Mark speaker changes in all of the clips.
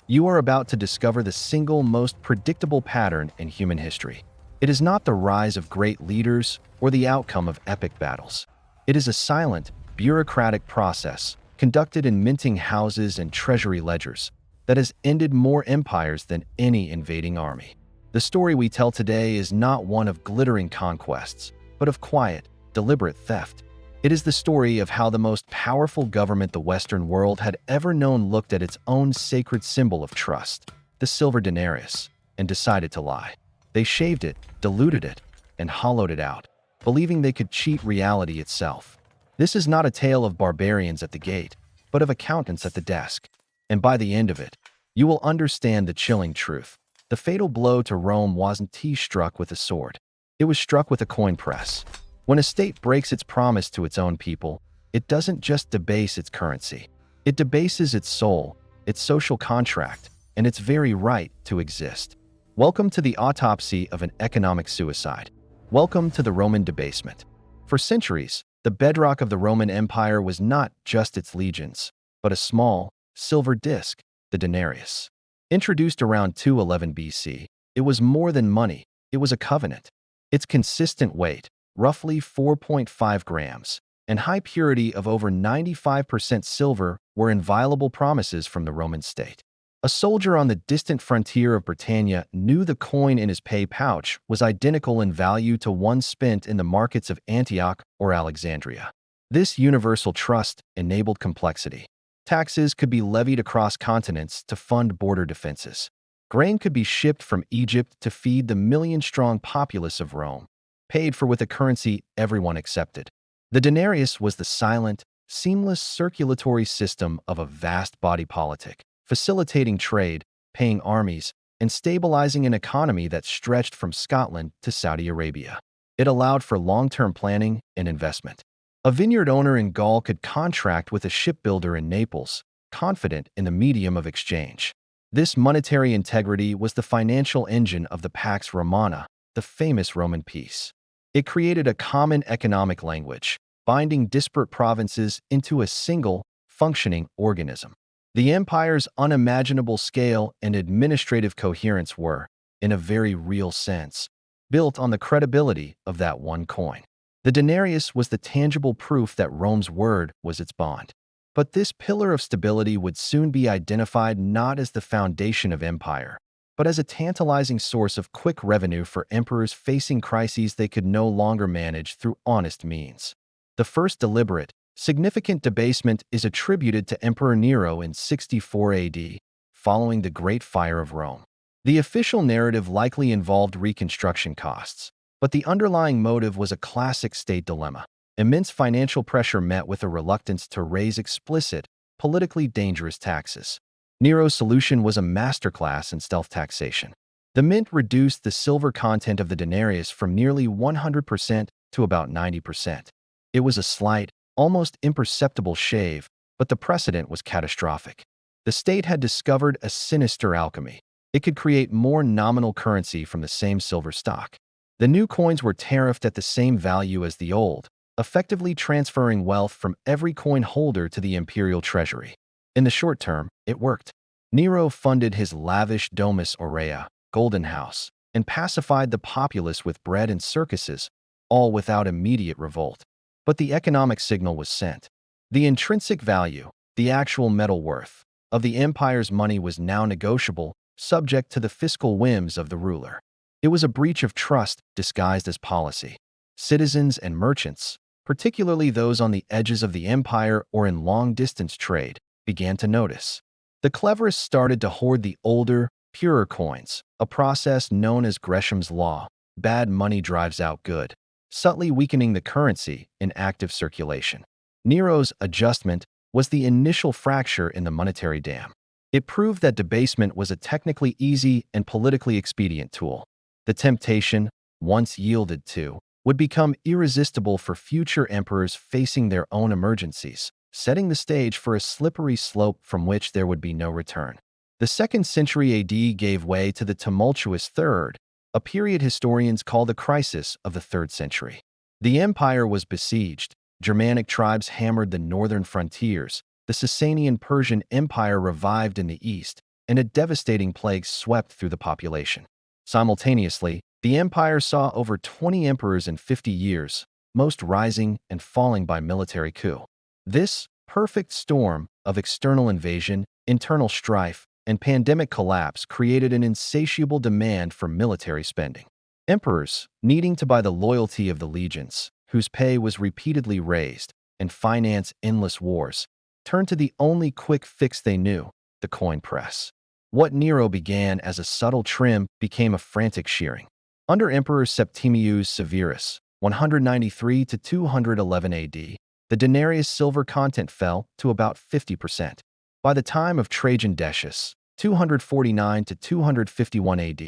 Speaker 1: You are about to discover the single most predictable pattern in human history. It is not the rise of great leaders or the outcome of epic battles. It is a silent, bureaucratic process conducted in minting houses and treasury ledgers that has ended more empires than any invading army. The story we tell today is not one of glittering conquests, but of quiet, deliberate theft. It is the story of how the most powerful government the Western world had ever known looked at its own sacred symbol of trust, the silver denarius, and decided to lie. They shaved it, diluted it, and hollowed it out, believing they could cheat reality itself. This is not a tale of barbarians at the gate, but of accountants at the desk. And by the end of it, you will understand the chilling truth. The fatal blow to Rome wasn't struck with a sword. It was struck with a coin press. When a state breaks its promise to its own people, it doesn't just debase its currency. It debases its soul, its social contract, and its very right to exist. Welcome to the autopsy of an economic suicide. Welcome to the Roman debasement. For centuries, the bedrock of the Roman Empire was not just its legions, but a small, silver disc, the denarius. Introduced around 211 BC, it was more than money, it was a covenant. Its consistent weight, roughly 4.5 grams, and high purity of over 95% silver were inviolable promises from the Roman state. A soldier on the distant frontier of Britannia knew the coin in his pay pouch was identical in value to one spent in the markets of Antioch or Alexandria. This universal trust enabled complexity. Taxes could be levied across continents to fund border defenses. Grain could be shipped from Egypt to feed the million-strong populace of Rome, paid for with a currency everyone accepted. The denarius was the silent, seamless circulatory system of a vast body politic, facilitating trade, paying armies, and stabilizing an economy that stretched from Scotland to Saudi Arabia. It allowed for long-term planning and investment. A vineyard owner in Gaul could contract with a shipbuilder in Naples, confident in the medium of exchange. This monetary integrity was the financial engine of the Pax Romana, the famous Roman peace. It created a common economic language, binding disparate provinces into a single, functioning organism. The empire's unimaginable scale and administrative coherence were, in a very real sense, built on the credibility of that one coin. The denarius was the tangible proof that Rome's word was its bond. But this pillar of stability would soon be identified not as the foundation of empire, but as a tantalizing source of quick revenue for emperors facing crises they could no longer manage through honest means. The first deliberate, significant debasement is attributed to Emperor Nero in 64 AD, following the Great Fire of Rome. The official narrative likely involved reconstruction costs, but the underlying motive was a classic state dilemma. Immense financial pressure met with a reluctance to raise explicit, politically dangerous taxes. Nero's solution was a masterclass in stealth taxation. The mint reduced the silver content of the denarius from nearly 100% to about 90%. It was a slight, almost imperceptible shave, but the precedent was catastrophic. The state had discovered a sinister alchemy. It could create more nominal currency from the same silver stock. The new coins were tariffed at the same value as the old, effectively transferring wealth from every coin holder to the imperial treasury. In the short term, it worked. Nero funded his lavish Domus Aurea, Golden House, and pacified the populace with bread and circuses, all without immediate revolt. But the economic signal was sent. The intrinsic value, the actual metal worth, of the empire's money was now negotiable, subject to the fiscal whims of the ruler. It was a breach of trust disguised as policy. Citizens and merchants, particularly those on the edges of the empire or in long-distance trade, began to notice. The cleverest started to hoard the older, purer coins, a process known as Gresham's Law. Bad money drives out good, subtly weakening the currency in active circulation. Nero's adjustment was the initial fracture in the monetary dam. It proved that debasement was a technically easy and politically expedient tool. The temptation, once yielded to, would become irresistible for future emperors facing their own emergencies, setting the stage for a slippery slope from which there would be no return. The 2nd century AD gave way to the tumultuous 3rd, a period historians call the crisis of the 3rd century. The empire was besieged, Germanic tribes hammered the northern frontiers, the Sasanian Persian Empire revived in the east, and a devastating plague swept through the population. Simultaneously, the empire saw over 20 emperors in 50 years, most rising and falling by military coup. This perfect storm of external invasion, internal strife, and pandemic collapse created an insatiable demand for military spending. Emperors, needing to buy the loyalty of the legions, whose pay was repeatedly raised, and finance endless wars, turned to the only quick fix they knew: the coin press. What Nero began as a subtle trim became a frantic shearing. Under Emperor Septimius Severus, 193 to 211 AD, the denarius silver content fell to about 50%. By the time of Trajan Decius, 249 to 251 AD,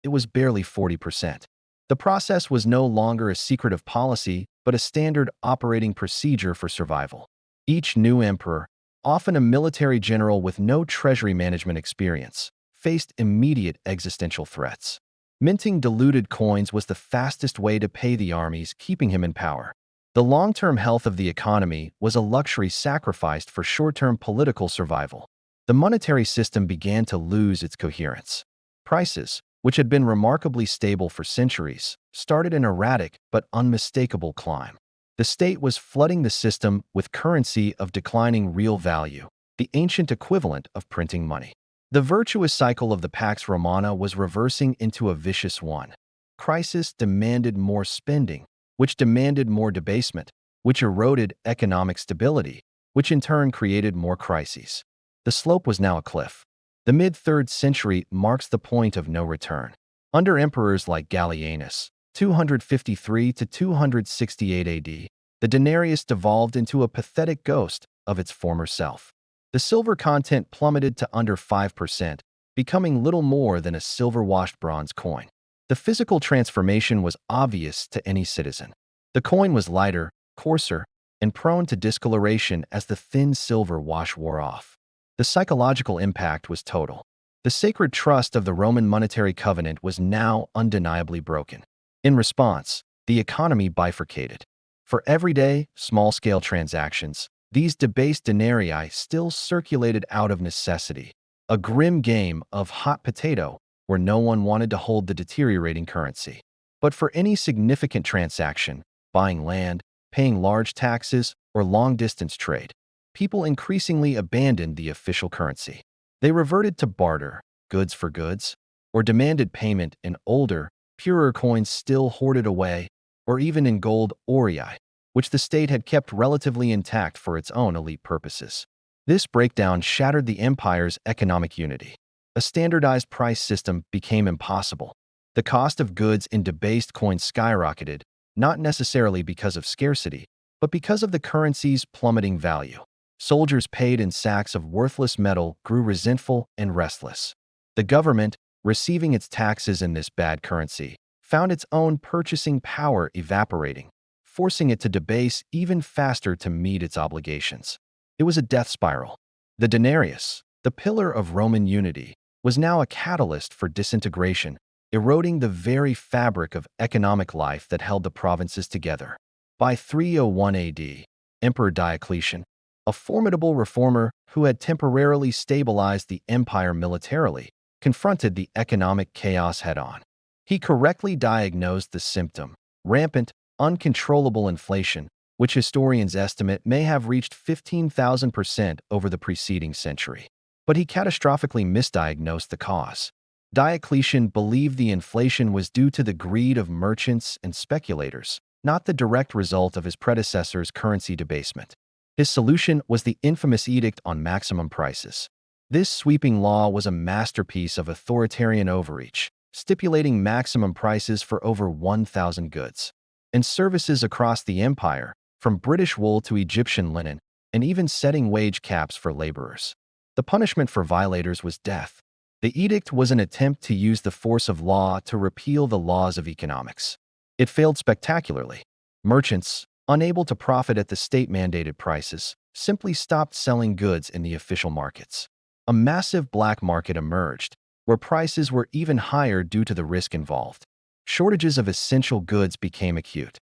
Speaker 1: it was barely 40%. The process was no longer a secretive policy, but a standard operating procedure for survival. Each new emperor, often a military general with no treasury management experience, faced immediate existential threats. Minting diluted coins was the fastest way to pay the armies keeping him in power. The long-term health of the economy was a luxury sacrificed for short-term political survival. The monetary system began to lose its coherence. Prices, which had been remarkably stable for centuries, started an erratic but unmistakable climb. The state was flooding the system with currency of declining real value, the ancient equivalent of printing money. The virtuous cycle of the Pax Romana was reversing into a vicious one. Crisis demanded more spending, which demanded more debasement, which eroded economic stability, which in turn created more crises. The slope was now a cliff. The mid-3rd century marks the point of no return. Under emperors like Gallienus, 253 to 268 AD, the denarius devolved into a pathetic ghost of its former self. The silver content plummeted to under 5%, becoming little more than a silver-washed bronze coin. The physical transformation was obvious to any citizen. The coin was lighter, coarser, and prone to discoloration as the thin silver wash wore off. The psychological impact was total. The sacred trust of the Roman monetary covenant was now undeniably broken. In response, the economy bifurcated. For everyday, small-scale transactions, these debased denarii still circulated out of necessity, a grim game of hot potato where no one wanted to hold the deteriorating currency. But for any significant transaction, buying land, paying large taxes, or long-distance trade, people increasingly abandoned the official currency. They reverted to barter, goods for goods, or demanded payment in older, purer coins still hoarded away, or even in gold aurii, which the state had kept relatively intact for its own elite purposes. This breakdown shattered the empire's economic unity. A standardized price system became impossible. The cost of goods in debased coins skyrocketed, not necessarily because of scarcity, but because of the currency's plummeting value. Soldiers paid in sacks of worthless metal grew resentful and restless. The government, receiving its taxes in this bad currency, found its own purchasing power evaporating, forcing it to debase even faster to meet its obligations. It was a death spiral. The denarius, the pillar of Roman unity, was now a catalyst for disintegration, eroding the very fabric of economic life that held the provinces together. By 301 AD, Emperor Diocletian, a formidable reformer who had temporarily stabilized the empire militarily, confronted the economic chaos head-on. He correctly diagnosed the symptom: rampant, uncontrollable inflation, which historians estimate may have reached 15,000% over the preceding century. But he catastrophically misdiagnosed the cause. Diocletian believed the inflation was due to the greed of merchants and speculators, not the direct result of his predecessor's currency debasement. His solution was the infamous Edict on Maximum Prices. This sweeping law was a masterpiece of authoritarian overreach, stipulating maximum prices for over 1,000 goods and services across the empire, from British wool to Egyptian linen, and even setting wage caps for laborers. The punishment for violators was death. The edict was an attempt to use the force of law to repeal the laws of economics. It failed spectacularly. Merchants, unable to profit at the state-mandated prices, simply stopped selling goods in the official markets. A massive black market emerged, where prices were even higher due to the risk involved. Shortages of essential goods became acute.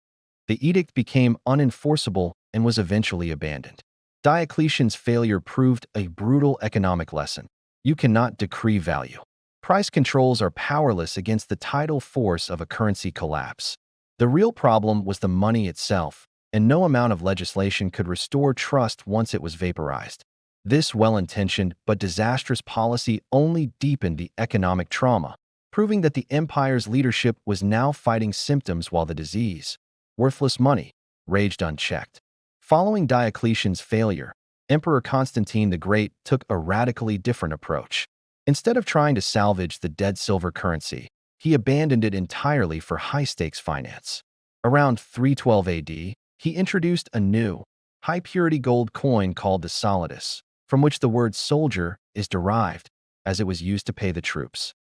Speaker 1: The edict became unenforceable and was eventually abandoned. Diocletian's failure proved a brutal economic lesson. You cannot decree value. Price controls are powerless against the tidal force of a currency collapse. The real problem was the money itself, and no amount of legislation could restore trust once it was vaporized. This well-intentioned but disastrous policy only deepened the economic trauma, proving that the empire's leadership was now fighting symptoms while the disease, worthless money, raged unchecked. Following Diocletian's failure, Emperor Constantine the Great took a radically different approach. Instead of trying to salvage the dead silver currency, he abandoned it entirely for high-stakes finance. Around 312 AD, he introduced a new, high-purity gold coin called the solidus, from which the word soldier is derived, as it was used to pay the troops.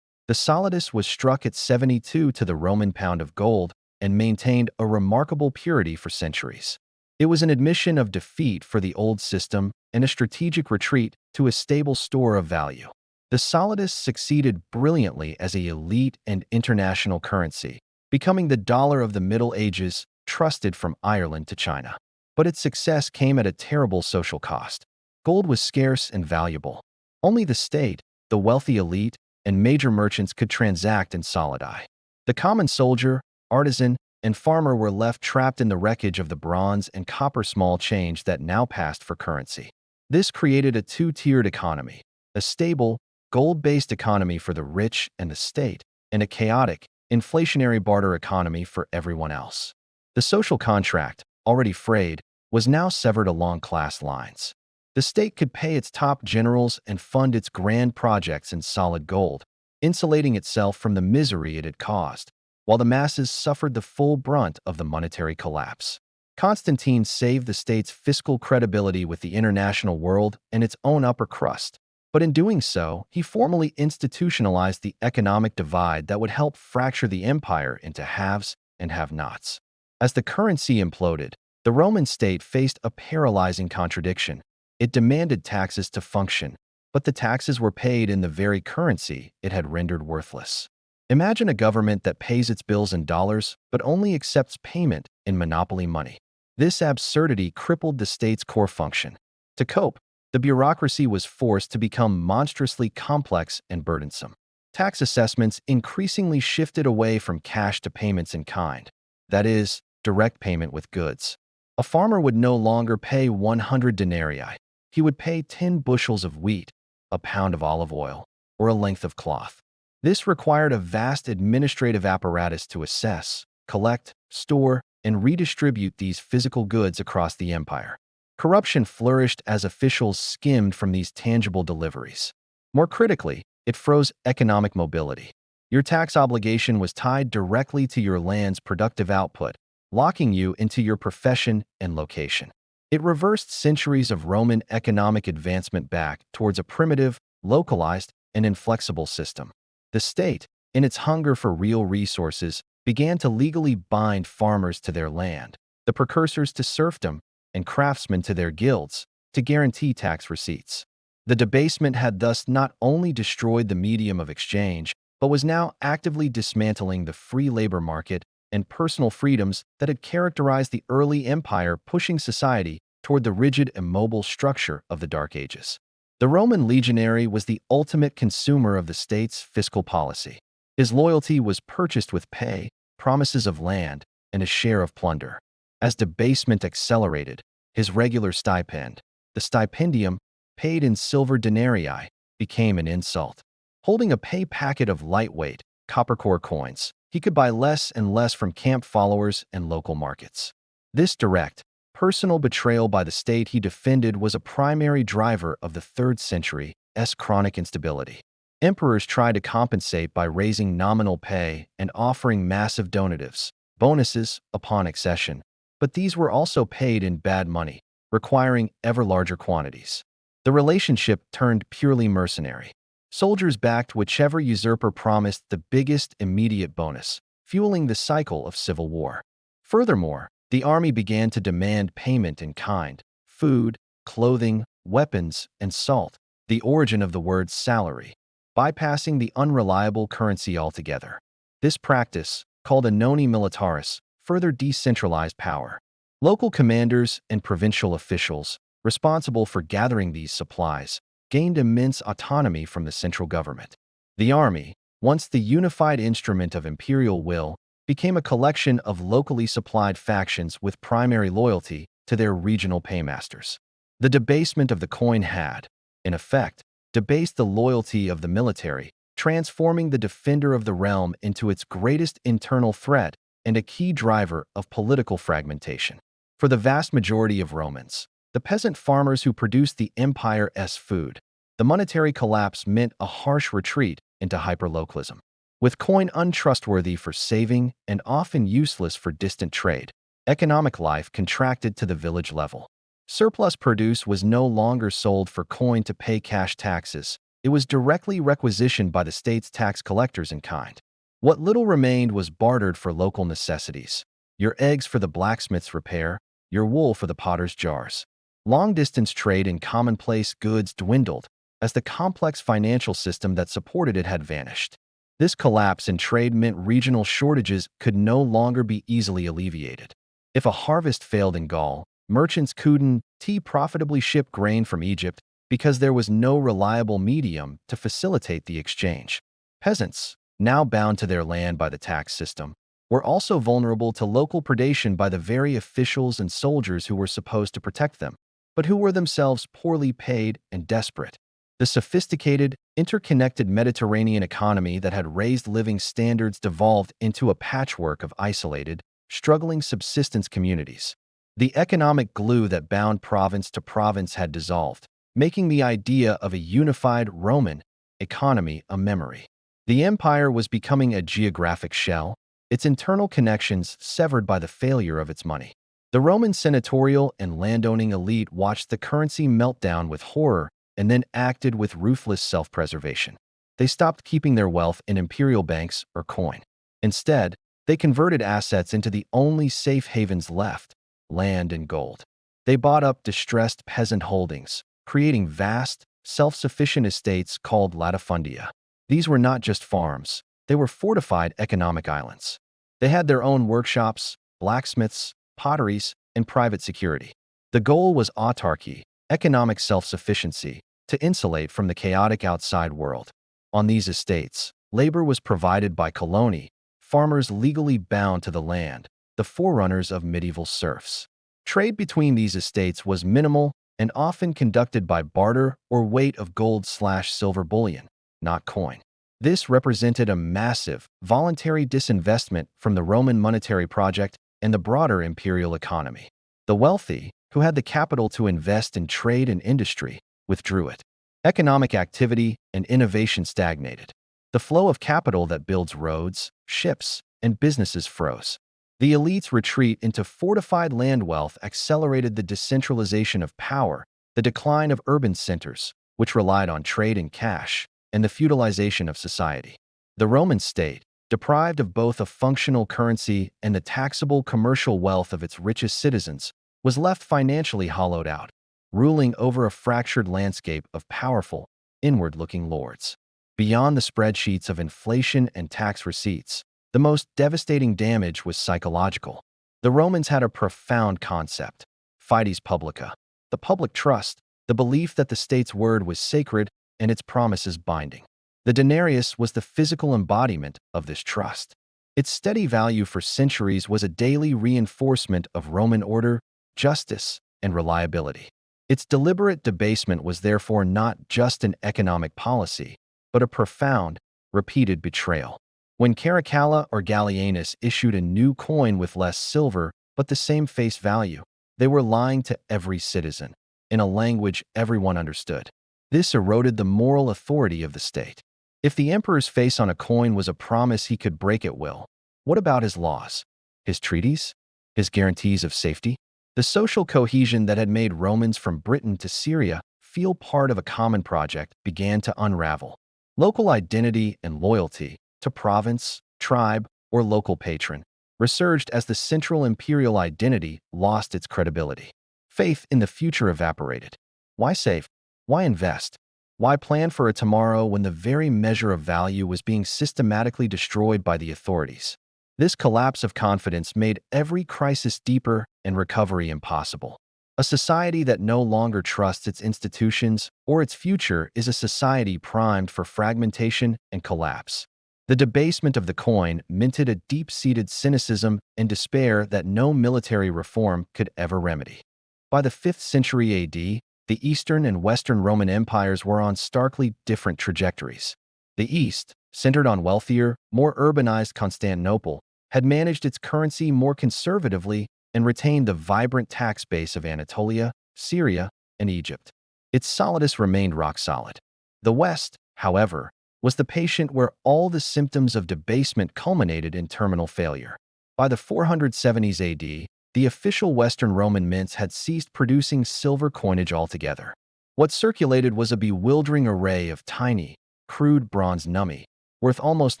Speaker 1: The solidus was struck at 72 to the Roman pound of gold and maintained a remarkable purity for centuries. It was an admission of defeat for the old system and a strategic retreat to a stable store of value. The solidus succeeded brilliantly as an elite and international currency, becoming the dollar of the Middle Ages, trusted from Ireland to China. But its success came at a terrible social cost. Gold was scarce and valuable. Only the state, the wealthy elite, and major merchants could transact in solidi. The common soldier, artisan, and farmer were left trapped in the wreckage of the bronze and copper small change that now passed for currency. This created a two-tiered economy, a stable, gold-based economy for the rich and the state, and a chaotic, inflationary barter economy for everyone else. The social contract, already frayed, was now severed along class lines. The state could pay its top generals and fund its grand projects in solid gold, insulating itself from the misery it had caused, while the masses suffered the full brunt of the monetary collapse. Constantine saved the state's fiscal credibility with the international world and its own upper crust. But in doing so, he formally institutionalized the economic divide that would help fracture the empire into haves and have-nots. As the currency imploded, the Roman state faced a paralyzing contradiction. It demanded taxes to function, but the taxes were paid in the very currency it had rendered worthless. Imagine a government that pays its bills in dollars but only accepts payment in monopoly money. This absurdity crippled the state's core function. To cope, the bureaucracy was forced to become monstrously complex and burdensome. Tax assessments increasingly shifted away from cash to payments in kind, that is, direct payment with goods. A farmer would no longer pay 100 denarii. He would pay 10 bushels of wheat, a pound of olive oil, or a length of cloth. This required a vast administrative apparatus to assess, collect, store, and redistribute these physical goods across the empire. Corruption flourished as officials skimmed from these tangible deliveries. More critically, it froze economic mobility. Your tax obligation was tied directly to your land's productive output, locking you into your profession and location. It reversed centuries of Roman economic advancement back towards a primitive, localized, and inflexible system. The state, in its hunger for real resources, began to legally bind farmers to their land, the precursors to serfdom, and craftsmen to their guilds, to guarantee tax receipts. The debasement had thus not only destroyed the medium of exchange, but was now actively dismantling the free labor market and personal freedoms that had characterized the early empire, pushing society toward the rigid, immobile structure of the Dark Ages. The Roman legionary was the ultimate consumer of the state's fiscal policy. His loyalty was purchased with pay, promises of land, and a share of plunder. As debasement accelerated, his regular stipend, the stipendium, paid in silver denarii, became an insult. Holding a pay packet of lightweight, copper-core coins, he could buy less and less from camp followers and local markets. This direct, personal betrayal by the state he defended was a primary driver of the 3rd century's chronic instability. Emperors tried to compensate by raising nominal pay and offering massive donatives, bonuses, upon accession, but these were also paid in bad money, requiring ever larger quantities. The relationship turned purely mercenary. Soldiers backed whichever usurper promised the biggest immediate bonus, fueling the cycle of civil war. Furthermore, the army began to demand payment in kind: food, clothing, weapons, and salt, the origin of the word salary, bypassing the unreliable currency altogether. This practice, called a noni militaris, further decentralized power. Local commanders and provincial officials, responsible for gathering these supplies, gained immense autonomy from the central government. The army, once the unified instrument of imperial will, became a collection of locally supplied factions with primary loyalty to their regional paymasters. The debasement of the coin had, in effect, debased the loyalty of the military, transforming the defender of the realm into its greatest internal threat and a key driver of political fragmentation. For the vast majority of Romans, the peasant farmers who produced the empire's food, the monetary collapse meant a harsh retreat into hyperlocalism. With coin untrustworthy for saving and often useless for distant trade, economic life contracted to the village level. Surplus produce was no longer sold for coin to pay cash taxes. It was directly requisitioned by the state's tax collectors in kind. What little remained was bartered for local necessities: your eggs for the blacksmith's repair, your wool for the potter's jars. Long-distance trade in commonplace goods dwindled as the complex financial system that supported it had vanished. This collapse in trade meant regional shortages could no longer be easily alleviated. If a harvest failed in Gaul, merchants couldn't profitably ship grain from Egypt because there was no reliable medium to facilitate the exchange. Peasants, now bound to their land by the tax system, were also vulnerable to local predation by the very officials and soldiers who were supposed to protect them, but who were themselves poorly paid and desperate. The sophisticated, interconnected Mediterranean economy that had raised living standards devolved into a patchwork of isolated, struggling subsistence communities. The economic glue that bound province to province had dissolved, making the idea of a unified Roman economy a memory. The empire was becoming a geographic shell, its internal connections severed by the failure of its money. The Roman senatorial and landowning elite watched the currency melt down with horror and then acted with ruthless self-preservation. They stopped keeping their wealth in imperial banks or coin. Instead, they converted assets into the only safe havens left: land and gold. They bought up distressed peasant holdings, creating vast, self-sufficient estates called latifundia. These were not just farms, they were fortified economic islands. They had their own workshops, blacksmiths, potteries, and private security. The goal was autarky, economic self-sufficiency, to insulate from the chaotic outside world. On these estates, labor was provided by coloni, farmers legally bound to the land, the forerunners of medieval serfs. Trade between these estates was minimal and often conducted by barter or weight of gold/silver bullion, not coin. This represented a massive, voluntary disinvestment from the Roman monetary project and the broader imperial economy. The wealthy, who had the capital to invest in trade and industry, withdrew it. Economic activity and innovation stagnated. The flow of capital that builds roads, ships, and businesses froze. The elite's retreat into fortified land wealth accelerated the decentralization of power, the decline of urban centers, which relied on trade and cash, and the feudalization of society. The Roman state, deprived of both a functional currency and the taxable commercial wealth of its richest citizens, was left financially hollowed out, ruling over a fractured landscape of powerful, inward-looking lords. Beyond the spreadsheets of inflation and tax receipts, the most devastating damage was psychological. The Romans had a profound concept: Fides Publica, the public trust, the belief that the state's word was sacred and its promises binding. The denarius was the physical embodiment of this trust. Its steady value for centuries was a daily reinforcement of Roman order, justice, and reliability. Its deliberate debasement was therefore not just an economic policy, but a profound, repeated betrayal. When Caracalla or Gallienus issued a new coin with less silver but the same face value, they were lying to every citizen, in a language everyone understood. This eroded the moral authority of the state. If the emperor's face on a coin was a promise he could break at will, what about his laws, his treaties, his guarantees of safety? The social cohesion that had made Romans from Britain to Syria feel part of a common project began to unravel. Local identity and loyalty to province, tribe, or local patron resurged as the central imperial identity lost its credibility. Faith in the future evaporated. Why save? Why invest? Why plan for a tomorrow when the very measure of value was being systematically destroyed by the authorities? This collapse of confidence made every crisis deeper and recovery impossible. A society that no longer trusts its institutions or its future is a society primed for fragmentation and collapse. The debasement of the coin minted a deep-seated cynicism and despair that no military reform could ever remedy. By the 5th century AD, the Eastern and Western Roman empires were on starkly different trajectories. The East, centered on wealthier, more urbanized Constantinople, had managed its currency more conservatively and retained the vibrant tax base of Anatolia, Syria, and Egypt. Its solidus remained rock solid. The West, however, was the patient where all the symptoms of debasement culminated in terminal failure. By the 470s AD, the official Western Roman mints had ceased producing silver coinage altogether. What circulated was a bewildering array of tiny, crude bronze nummi, worth almost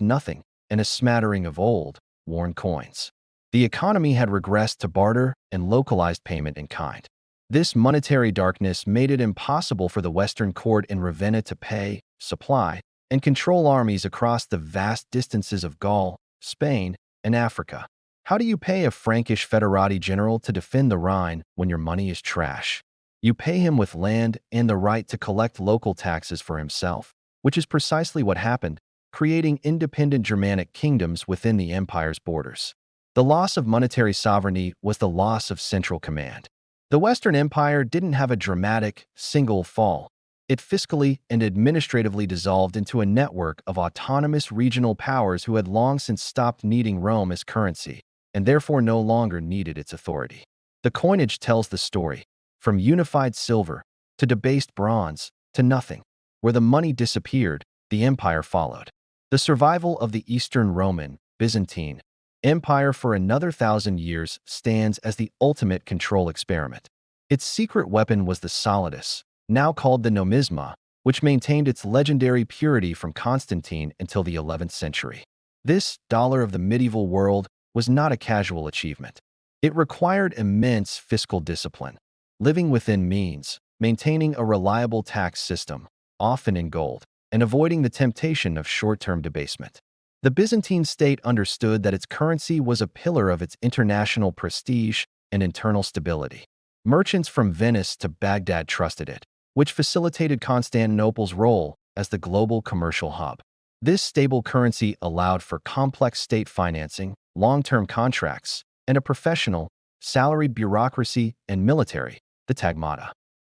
Speaker 1: nothing, and a smattering of old, worn coins. The economy had regressed to barter and localized payment in kind. This monetary darkness made it impossible for the Western court in Ravenna to pay, supply, and control armies across the vast distances of Gaul, Spain, and Africa. How do you pay a Frankish federati general to defend the Rhine when your money is trash? You pay him with land and the right to collect local taxes for himself, which is precisely what happened, creating independent Germanic kingdoms within the empire's borders. The loss of monetary sovereignty was the loss of central command. The Western Empire didn't have a dramatic, single fall. It fiscally and administratively dissolved into a network of autonomous regional powers who had long since stopped needing Rome as currency, and therefore no longer needed its authority. The coinage tells the story, from unified silver, to debased bronze, to nothing. Where the money disappeared, the empire followed. The survival of the Eastern Roman, Byzantine, Empire for another 1,000 years stands as the ultimate control experiment. Its secret weapon was the solidus, now called the nomisma, which maintained its legendary purity from Constantine until the 11th century. This dollar of the medieval world was not a casual achievement. It required immense fiscal discipline, living within means, maintaining a reliable tax system, often in gold, and avoiding the temptation of short-term debasement. The Byzantine state understood that its currency was a pillar of its international prestige and internal stability. Merchants from Venice to Baghdad trusted it, which facilitated Constantinople's role as the global commercial hub. This stable currency allowed for complex state financing, long-term contracts, and a professional, salaried bureaucracy and military, the tagmata.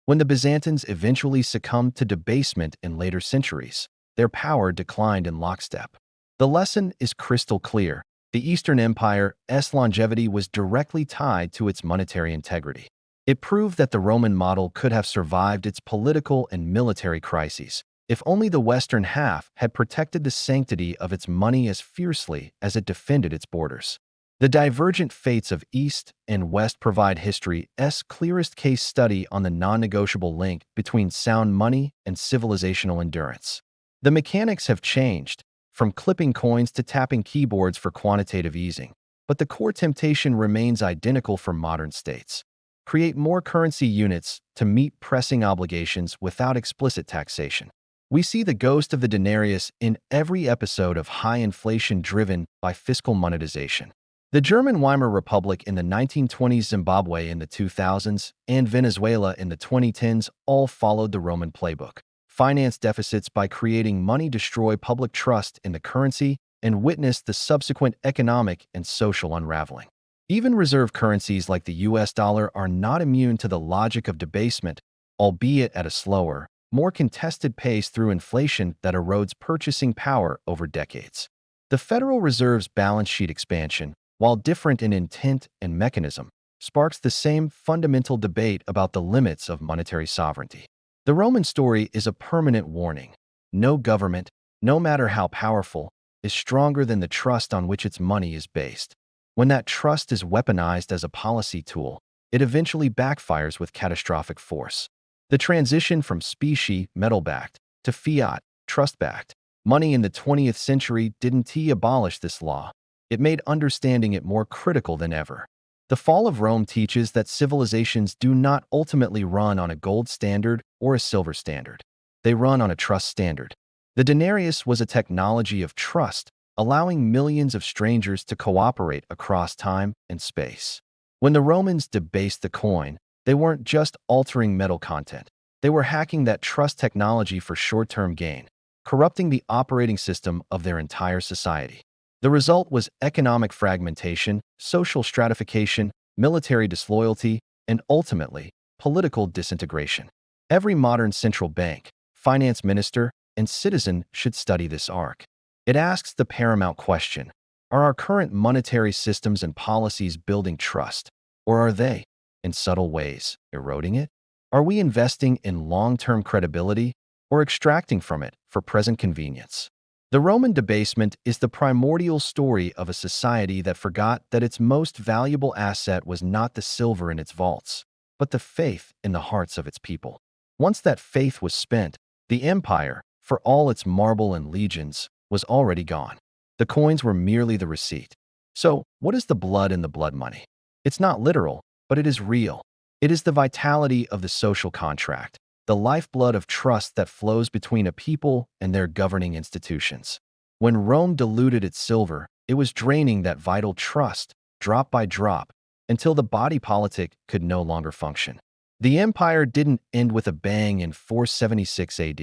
Speaker 1: When the Byzantines eventually succumbed to debasement in later centuries, their power declined in lockstep. The lesson is crystal clear. The Eastern Empire's longevity was directly tied to its monetary integrity. It proved that the Roman model could have survived its political and military crises, if only the Western half had protected the sanctity of its money as fiercely as it defended its borders. The divergent fates of East and West provide history's clearest case study on the non-negotiable link between sound money and civilizational endurance. The mechanics have changed, from clipping coins to tapping keyboards for quantitative easing, but the core temptation remains identical for modern states. Create more currency units to meet pressing obligations without explicit taxation. We see the ghost of the denarius in every episode of high inflation driven by fiscal monetization. The German Weimar Republic in the 1920s, Zimbabwe in the 2000s, and Venezuela in the 2010s all followed the Roman playbook. Finance deficits by creating money destroy public trust in the currency and witness the subsequent economic and social unraveling. Even reserve currencies like the US dollar are not immune to the logic of debasement, albeit at a slower, more contested pace through inflation that erodes purchasing power over decades. The Federal Reserve's balance sheet expansion, while different in intent and mechanism, sparks the same fundamental debate about the limits of monetary sovereignty. The Roman story is a permanent warning. No government, no matter how powerful, is stronger than the trust on which its money is based. When that trust is weaponized as a policy tool, it eventually backfires with catastrophic force. The transition from specie, metal-backed, to fiat, trust-backed, money in the 20th century didn't abolish this law. It made understanding it more critical than ever. The fall of Rome teaches that civilizations do not ultimately run on a gold standard or a silver standard. They run on a trust standard. The denarius was a technology of trust, allowing millions of strangers to cooperate across time and space. When the Romans debased the coin, They weren't just altering metal content. They were hacking that trust technology for short-term gain, corrupting the operating system of their entire society. The result was economic fragmentation, social stratification, military disloyalty, and ultimately, political disintegration. Every modern central bank, finance minister, and citizen should study this arc. It asks the paramount question: are our current monetary systems and policies building trust, or are they, in subtle ways, eroding it? Are we investing in long-term credibility or extracting from it for present convenience? The Roman debasement is the primordial story of a society that forgot that its most valuable asset was not the silver in its vaults, but the faith in the hearts of its people. Once that faith was spent, the empire, for all its marble and legions, was already gone. The coins were merely the receipt. So, what is the blood in the blood money? It's not literal, but it is real. It is the vitality of the social contract, the lifeblood of trust that flows between a people and their governing institutions. When Rome diluted its silver, it was draining that vital trust, drop by drop, until the body politic could no longer function. The empire didn't end with a bang in 476 AD.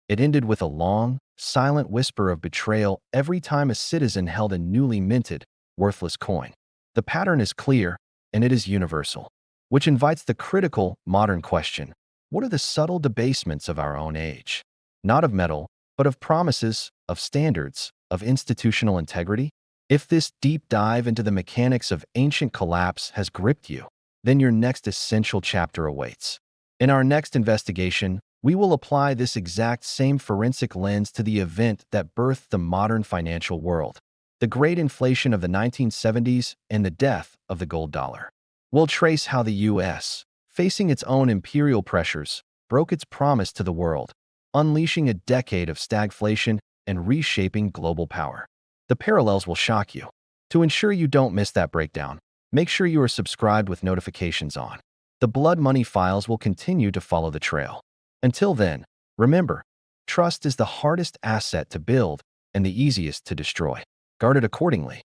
Speaker 1: It ended with a long, silent whisper of betrayal every time a citizen held a newly minted, worthless coin. The pattern is clear, and it is universal, which invites the critical, modern question: what are the subtle debasements of our own age? Not of metal, but of promises, of standards, of institutional integrity? If this deep dive into the mechanics of ancient collapse has gripped you, then your next essential chapter awaits. In our next investigation, we will apply this exact same forensic lens to the event that birthed the modern financial world: the great inflation of the 1970s and the death of the gold dollar. We'll trace how the U.S., facing its own imperial pressures, broke its promise to the world, unleashing a decade of stagflation and reshaping global power. The parallels will shock you. To ensure you don't miss that breakdown, make sure you are subscribed with notifications on. The Blood Money Files will continue to follow the trail. Until then, remember, trust is the hardest asset to build and the easiest to destroy. Guard it accordingly.